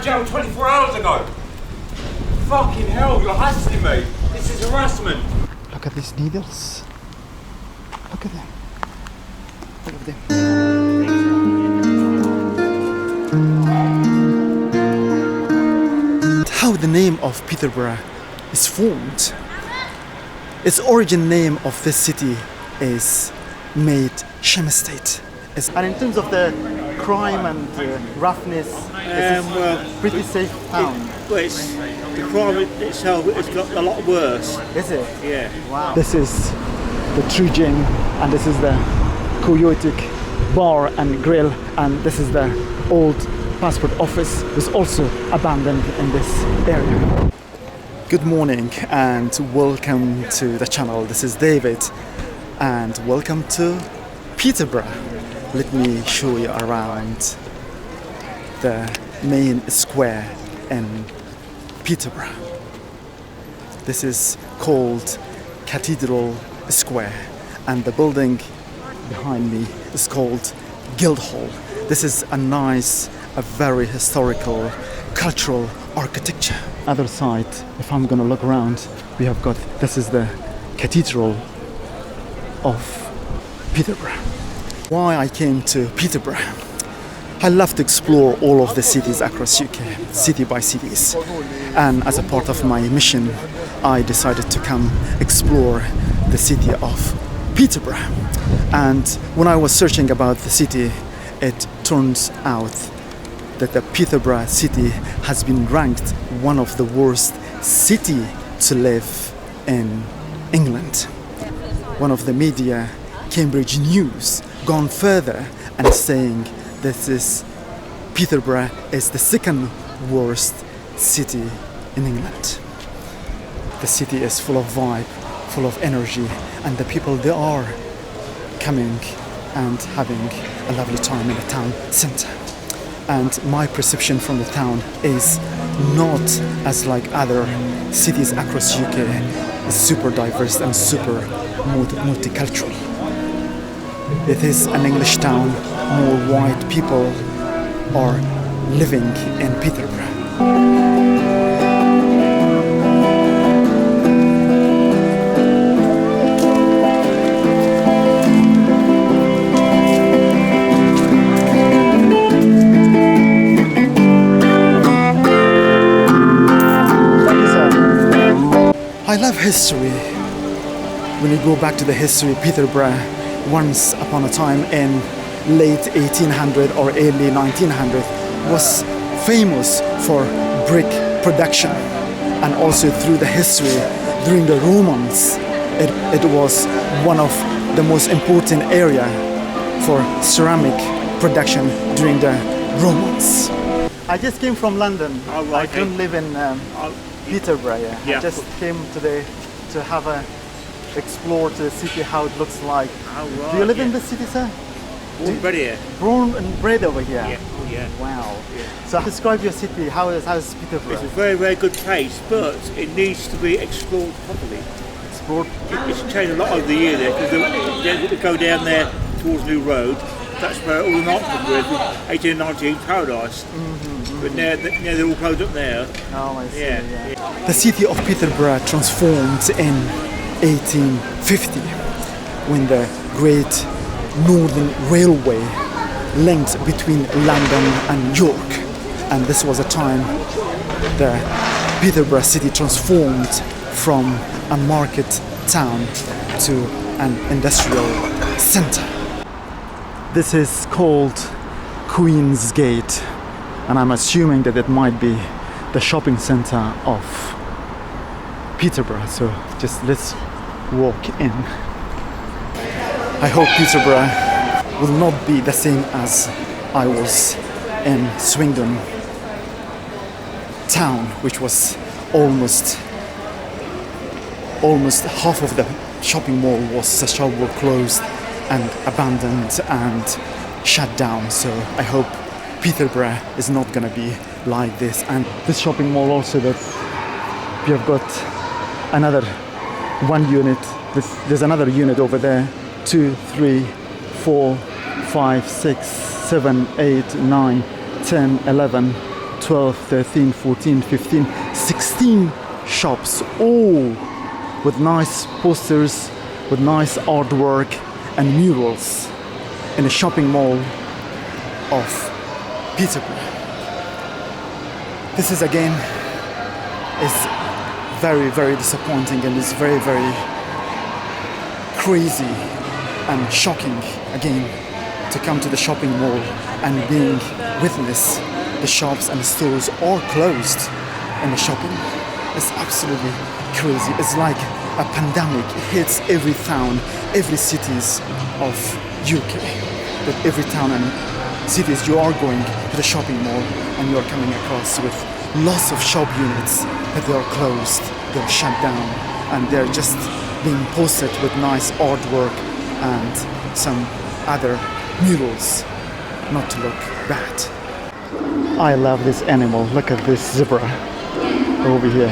jail 24 hours ago. Fucking hell, you're hassling me. This is harassment. Look at these needles. Look at them. Look at them. How the name of Peterborough is formed. Its origin name of this city is Medeshmstede. And in terms of the crime and roughness, it's a pretty safe town. The crime itself has got a lot worse. Is it? Yeah. Wow. This is the True Gin, and this is the Gothic bar and grill, and this is the old passport office, was also abandoned in this area. Good morning and welcome to the channel. This is David and welcome to Peterborough. Let me show you around the main square in Peterborough. This is called Cathedral Square, and the building behind me is called Guildhall. This is a very historical, cultural architecture. Other side, if I'm gonna look around, we have got, this is the Cathedral of Peterborough. Why I came to Peterborough? I love to explore all of the cities across UK, city by cities. And as a part of my mission, I decided to come explore the city of Peterborough. And when I was searching about the city, it turns out that the Peterborough city has been ranked one of the worst cities to live in England. One of the media, Cambridge News, gone further and saying Peterborough is the second worst city in England. The city is full of vibe, full of energy, and the people, they are coming and having a lovely time in the town centre. And my perception from the town is not as like other cities across UK. It's super diverse and super multicultural. It is an English town. More white people are living in Peterborough. I love history. When you go back to the history of Peterborough, once upon a time in late 1800 or early 1900 was famous for brick production, and also through the history during the Romans it was one of the most important area for ceramic production during the Romans. I just came from London. Oh, right. I don't live in Peterborough. Yeah. I just came today to have a explore to the city, how it looks like. Oh, right. Do you live in the city, sir? Born and bred here. Born and bred over here? Yeah. Oh, yeah. Wow. Yeah. So describe your city. How is Peterborough? It's a very, very good place, but it needs to be explored properly. Explored? It's changed a lot over the year there, because they go down there towards New Road. That's where all the nightclubs were, 1819 Paradise. But now they're all closed up there. Oh, I see. Yeah. The city of Peterborough transformed in 1850 when the Great Northern Railway linked between London and York, and this was a time the Peterborough city transformed from a market town to an industrial centre. This is called Queen's Gate, and I'm assuming that it might be the shopping centre of Peterborough, so just let's walk in. I hope Peterborough will not be the same as I was in Swindon town, which was almost half of the shopping mall were closed and abandoned and shut down. So I hope Peterborough is not gonna be like this. And this shopping mall also, that we have got another one unit. There's another unit over there. 2, 3, 4, 5, 6, 7, 8, 9, 10, 11, 12, 13, 14, 15, 16 shops, all with nice posters, with nice artwork and murals in a shopping mall of Peterborough. This is again is very, very disappointing, and it's very, very crazy and shocking again to come to the shopping mall and being witness the shops and stores all closed in the shopping. It's absolutely crazy. It's like a pandemic. It hits every town, every cities of UK. That every town and cities you are going to the shopping mall and you are coming across with lots of shop units that they are closed, they're shut down, and they're just being posted with nice artwork and some other murals, not to look bad. I love this animal. Look at this zebra over here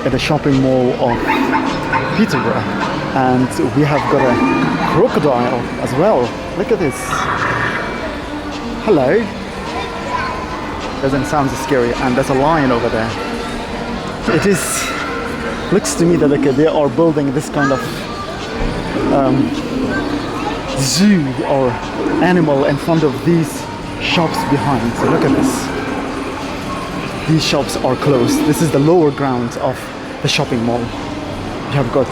at the shopping mall of Peterborough, and we have got a crocodile as well. Look at this. Hello. Doesn't sound so scary. And there's a lion over there. It looks to me that they are building this kind of zoo or animal in front of these shops behind. So look at this. These shops are closed. This is the lower ground of the shopping mall. You have got,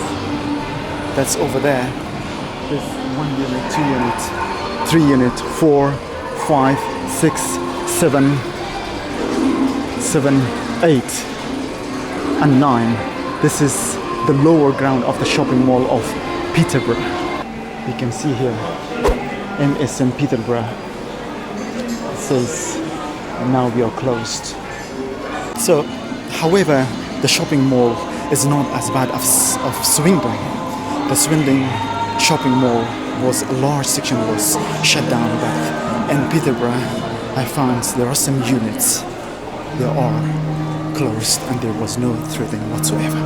that's over there. There's 1 unit, 2 unit, 3 unit, 4, 5, 6, 7, 8, and 9. This is the lower ground of the shopping mall of Peterborough. You can see here, MS in Peterborough. It says, now we are closed. So, however, the shopping mall is not as bad as of Swindon. The Swindon shopping mall was a large section was shut down, but in Peterborough I found there are some units they are closed and there was no threatening whatsoever.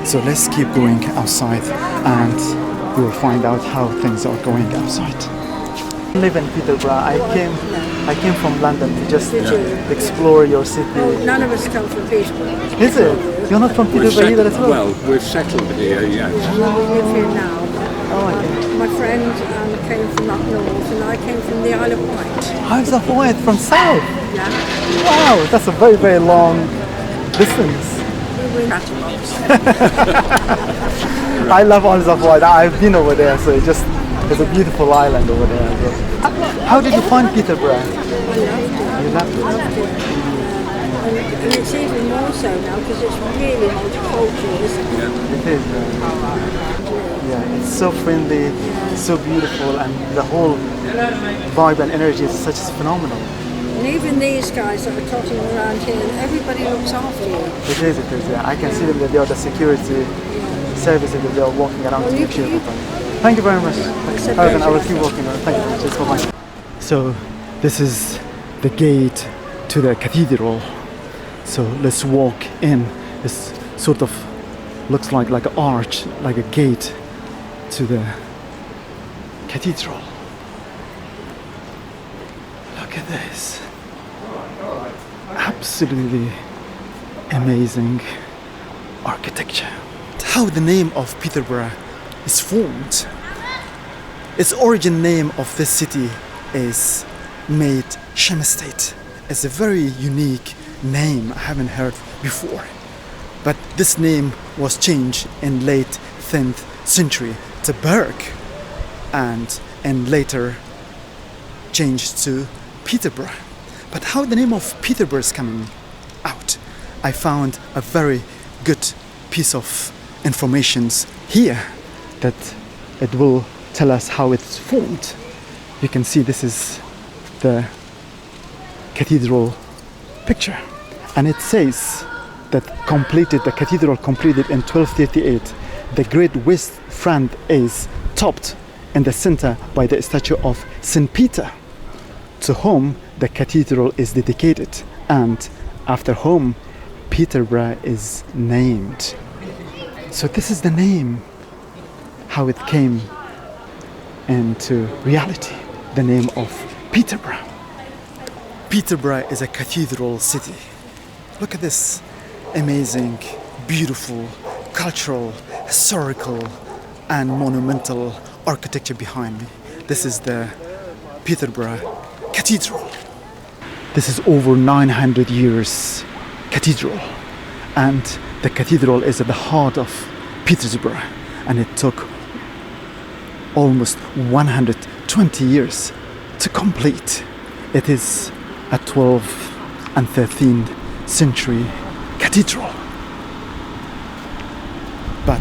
So let's keep going outside and we will find out how things are going outside. I live in Peterborough. I came from London to just explore your city. Oh, none of us come from Peterborough. Is it? You're not from Peterborough either as well? Well, we've settled here, yes. We live here now. Oh, okay. My friend came from up north and I came from the Isle of Wight. Isle of Wight from south? Yeah. Wow, that's a very, very long distance. We were in Atterbox. I love Isle of Wight. I've been over there, so it's a beautiful island over there. How did you find Peterborough? I loved it. You loved it? And it's even more so now because it's really multicultural, isn't it? It is. Yeah, it's so friendly, so beautiful, and the whole vibe and energy is such phenomenal. And even these guys that are trotting around here, everybody looks after you. It is, yeah. I can see them that they are the security services that they are walking around to make sure everybody. Thank you very much. I will keep walking around. Thank you very much. Bye-bye. So, this is the gate to the cathedral. So let's walk in. This sort of looks like an arch, like a gate to the cathedral. Look at this. Absolutely amazing architecture. How the name of Peterborough is formed. Its origin name of this city is Medeshmstede. It's a very unique name I haven't heard before. But this name was changed in late 10th century to Burgh and later changed to Peterborough. But how the name of Peterborough is coming out? I found a very good piece of information here that it will tell us how it's formed. You can see this is the cathedral picture, and it says that the cathedral completed in 1238. The great west front is topped in the center by the statue of St. Peter, to whom the cathedral is dedicated, and after whom Peterborough is named. So this is the name, how it came into reality, the name of Peterborough. Peterborough is a cathedral city. Look at this amazing, beautiful, cultural, historical and monumental architecture behind me. This is the Peterborough Cathedral. This is over 900 years cathedral, and the cathedral is at the heart of Peterborough, and it took almost 120 years to complete. It is a 12th and 13th century cathedral, but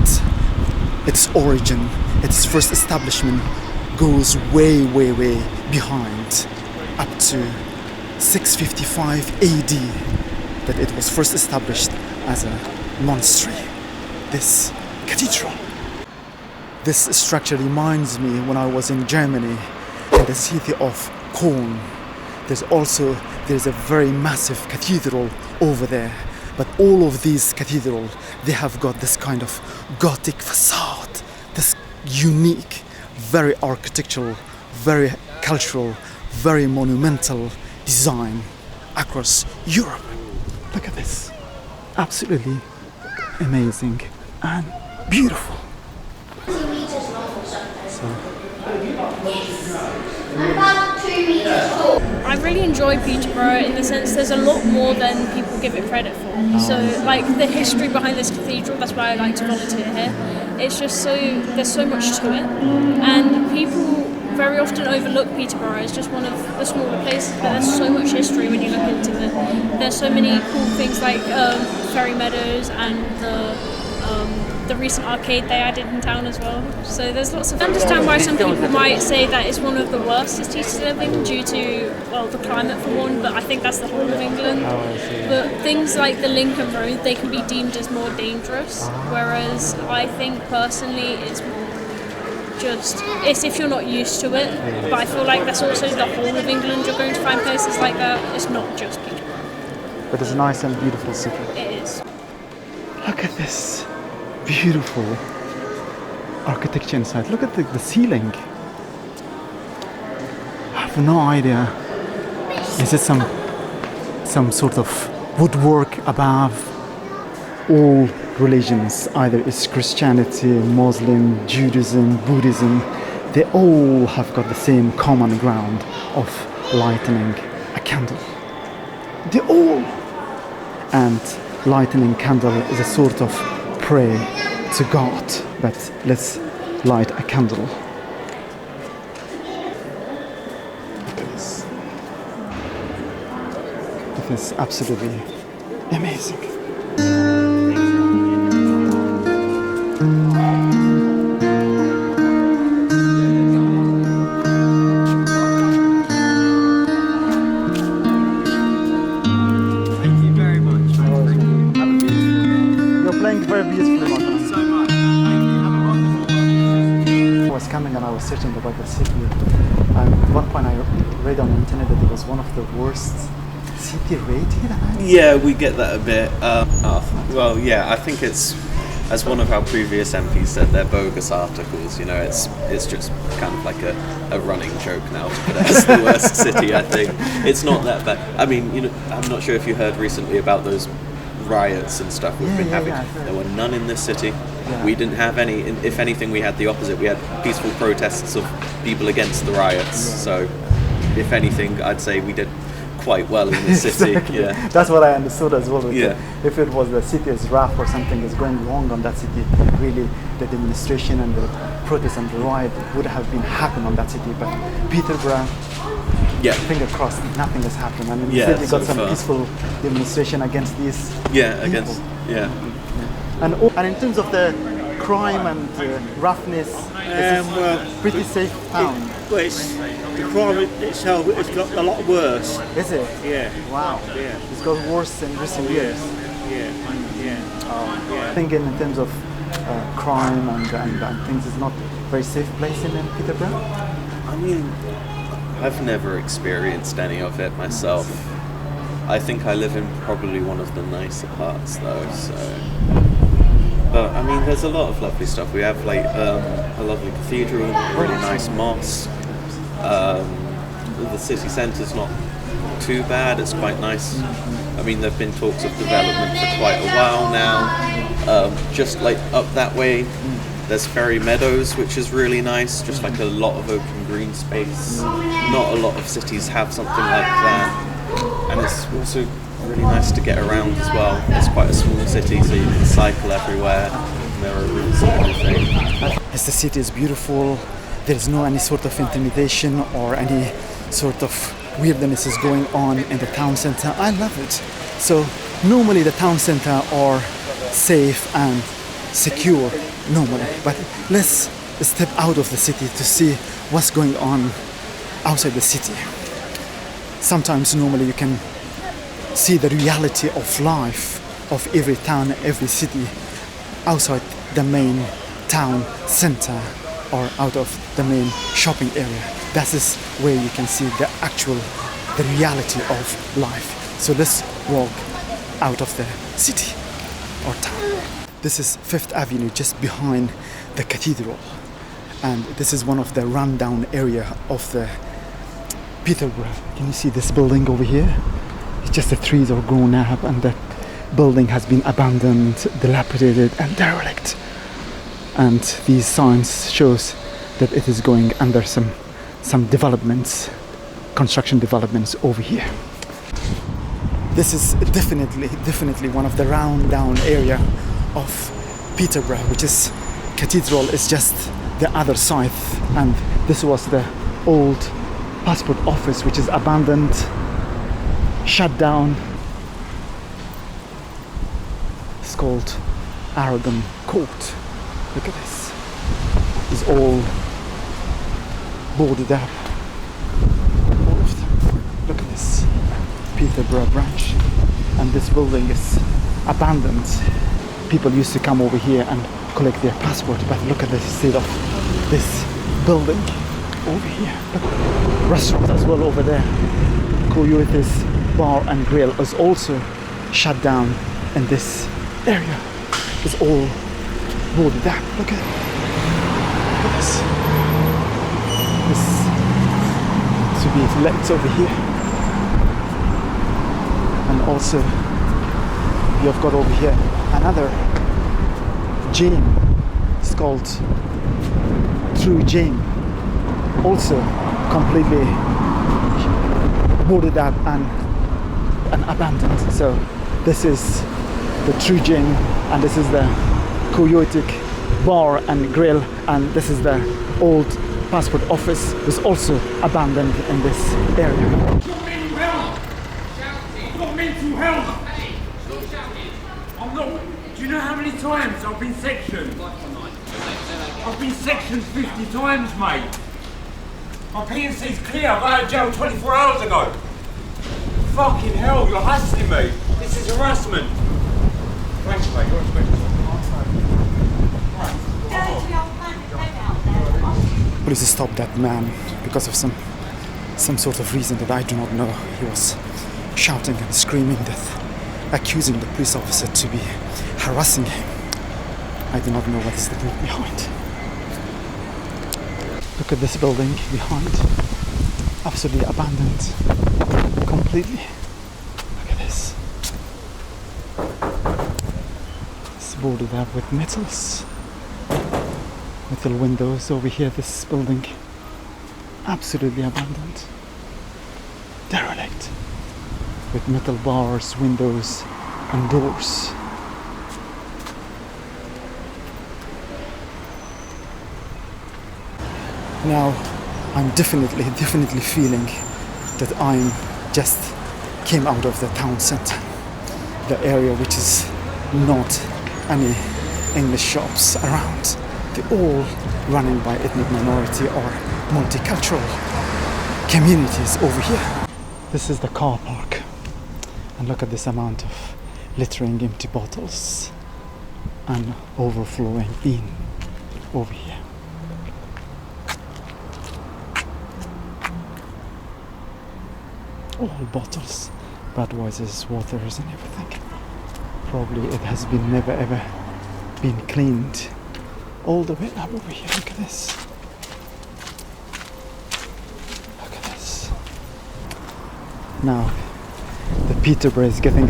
its origin, its first establishment goes way behind, up to 655 AD, that it was first established as a monastery, this cathedral. This structure reminds me when I was in Germany, in the city of Cologne. There's a very massive cathedral over there, but all of these cathedrals, they have got this kind of Gothic facade, this unique, very architectural, very cultural, very monumental design across Europe. Look at this, absolutely amazing and beautiful. About 2 meters tall. I really enjoy Peterborough in the sense there's a lot more than people give it credit for. So like the history behind this cathedral, that's why I like to volunteer here. It's just there's so much to it, and people very often overlook Peterborough as just one of the smaller places, but there's so much history when you look into it. There's so many cool things like Ferry Meadows and the recent arcade they added in town as well. So there's lots of... I understand why some people might say that it's one of the worst cities to live in due to, well, the climate for one, but I think that's the whole of England. But things like the Lincoln Road, they can be deemed as more dangerous, whereas I think personally it's if you're not used to it, but I feel like that's also the whole of England. You're going to find places like that. It's not just Peterborough. But it's a nice and beautiful city. It is. Look at this beautiful architecture inside. Look at the ceiling. I have no idea. Is it some sort of woodwork above? All religions, either it's Christianity, Muslim, Judaism, Buddhism, they all have got the same common ground of lightening a candle. They all. And lighting candle is a sort of prayer to God, but let's light a candle. Look at this. It is absolutely amazing. Searching about the city, and at one point I read on the internet that it was one of the worst city rated. Yeah, we get that a bit. Well, yeah, I think it's, as one of our previous MPs said, they're bogus articles. You know, it's just kind of like a running joke now to put it as the worst city. I think it's not that bad. I mean, you know, I'm not sure if you heard recently about those riots and stuff we've been having. There were none in this city. Yeah. We didn't have any. If anything, we had the opposite. We had peaceful protests of people against the riots. Yeah. So, if anything, I'd say we did quite well in the city. Exactly. Yeah, that's what I understood as well. Yeah. If it was the city is rough or something is going wrong on that city, really the demonstration and the protest and the riot would have been happening on that city. But Peterborough, yeah, finger crossed, nothing has happened. I mean, yeah, we got some peaceful demonstration against these. Yeah, people. against And in terms of the crime and roughness, it's a pretty safe town. The crime itself has got a lot worse. Is it? Yeah. Wow. Yeah. It's got worse in recent years. Yeah. I think in terms of crime and things, it's not a very safe place in Peterborough. I mean, I've never experienced any of it myself. I think I live in probably one of the nicer parts though, so... But I mean, there's a lot of lovely stuff. We have like a lovely cathedral, a really nice mosque. The city centre's not too bad. It's quite nice. I mean, there've been talks of development for quite a while now. Just like up that way, there's Ferry Meadows, which is really nice. Just like a lot of open green space. Not a lot of cities have something like that, and it's also really nice to get around as well. It's quite a small city, so you can cycle everywhere. And there are routes and everything. As the city is beautiful, there is no any sort of intimidation or any sort of weirdness is going on in the town center. I love it. So normally the town center are safe and secure normally, but let's step out of the city to see what's going on outside the city. Sometimes normally you can see the reality of life of every town, every city outside the main town center or out of the main shopping area. That is where you can see the reality of life. So let's walk out of the city or town. This is 5th Avenue, just behind the cathedral, and this is one of the rundown area of the Peterborough. Can you see this building over here? It's just the trees are grown up and the building has been abandoned, dilapidated and derelict. And these signs shows that it is going under some developments, construction developments over here. This is definitely one of the rundown area of Peterborough, which is cathedral is just the other side, and this was the old passport office, which is abandoned, shut down. It's called Aragon Court. Look at this. It's all boarded up. All of them. Look at this. Peterborough branch. And this building is abandoned. People used to come over here and collect their passport, but look at the state of this building over here. Look. Restaurant as well over there. Coyote's Bar and Grill is also shut down in this area. It's all boarded up. Look at this. This should be lights over here. And also you've got over here another gym. It's called True Gym. Also completely boarded up and abandoned. So this is the True Gym, and this is the Gothic Bar and Grill, and this is the old passport office. It's also abandoned in this area. Got mental health. I'm not. Do you know how many times I've been sectioned? I've been sectioned 50 times, mate. My P&C's clear. I got out of jail 24 hours ago. Fucking hell, you're hassling me. This is harassment. Thanks, mate. You're Police stopped that man because of some sort of reason that I do not know. He was shouting and screaming, accusing the police officer to be harassing him. I do not know what is the group behind. Look at this building behind. Absolutely abandoned. Completely. Look at this. It's boarded up with metals. Metal windows over here. This building absolutely abandoned. Derelict. With metal bars, windows and doors. Now I'm definitely feeling that I'm just came out of the town center, the area which is not any English shops around. They're all running by ethnic minority or multicultural communities over here. This is the car park, and look at this amount of littering, empty bottles and overflowing in over here. All bottles, Budweiser's, waters and everything. Probably it has been never ever been cleaned all the way up over here. Look at this. Look at this. Now the Peterborough is getting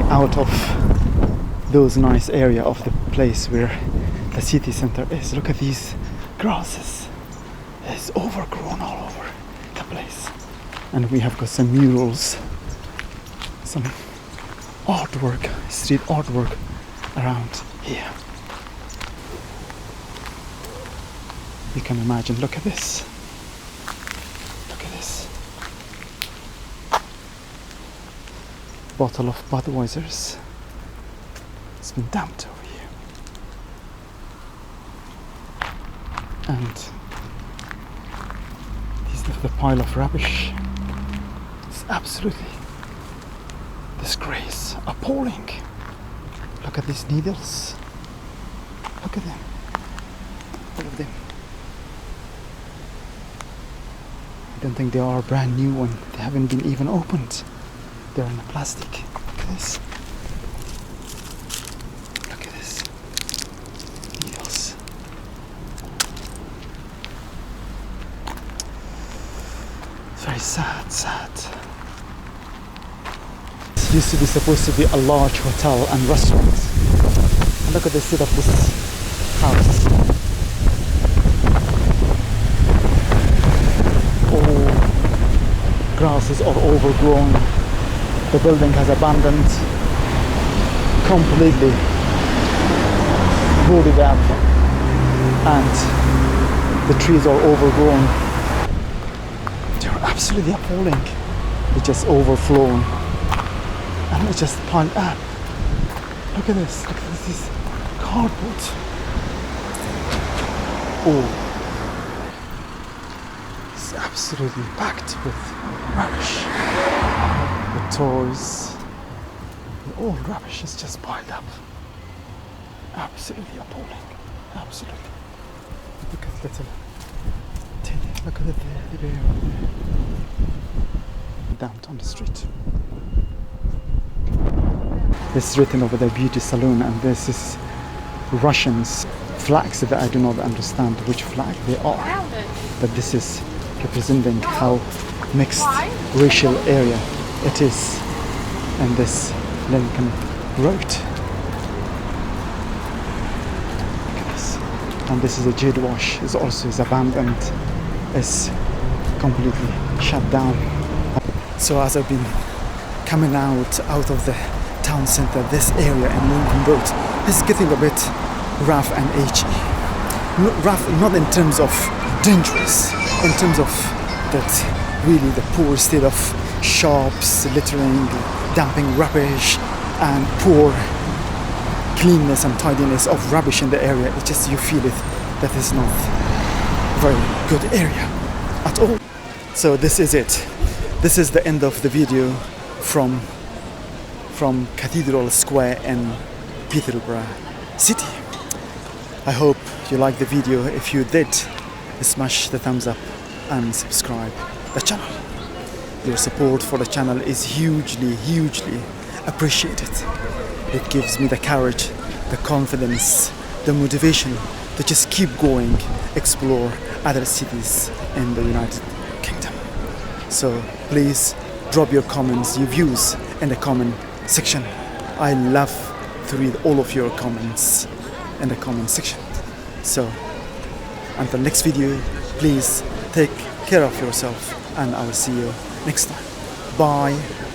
out of those nice area of the place where the city center is. Look at these grasses. It's overgrown all over the place. And we have got some murals, some artwork, street artwork around here. You can imagine, look at this. Look at this. Bottle of Budweiser's. It's been dumped over here. And this is the pile of rubbish. It's absolutely disgrace, appalling. Look at these needles. Look at them. All of them. I don't think they are brand new one. They haven't been even opened. They're in plastic. Look at this. Look at this. Needles. It's very sad, sad. This used to be supposed to be a large hotel and restaurant. And look at the state of this house. All grasses are overgrown. The building has abandoned, completely boarded up, and the trees are overgrown. They're absolutely appalling. They're just overflown, and it's just piled up. Look at this. Look at this. This is cardboard. Oh, it's absolutely packed with rubbish. The toys, the old rubbish is just piled up. Absolutely appalling. Absolutely. Look at the little teddy. Look at the teddy bear over there. Dumped on the street. This is written over the beauty salon, and this is Russians flags that I do not understand which flag they are. But this is representing how mixed racial area it is in this Lincoln Road. Look at this. And this is a jade wash. It also is abandoned. It's completely shut down. So as I've been coming out of the town center, this area in Lincoln Road is getting a bit rough and edgy. Rough not in terms of dangerous, in terms of that really the poor state of shops, littering, dumping rubbish, and poor cleanness and tidiness of rubbish in the area. It's just you feel it that is not a very good area at all. So this is it. This is the end of the video from Cathedral Square in Peterborough City. I hope you liked the video. If you did, smash the thumbs up and subscribe the channel. Your support for the channel is hugely appreciated. It gives me the courage, the confidence, the motivation to just keep going, explore other cities in the United Kingdom. So please drop your comments, your views in the comment section. I love to read all of your comments in the comment section. So until next video, please take care of yourself, and I will see you next time. Bye.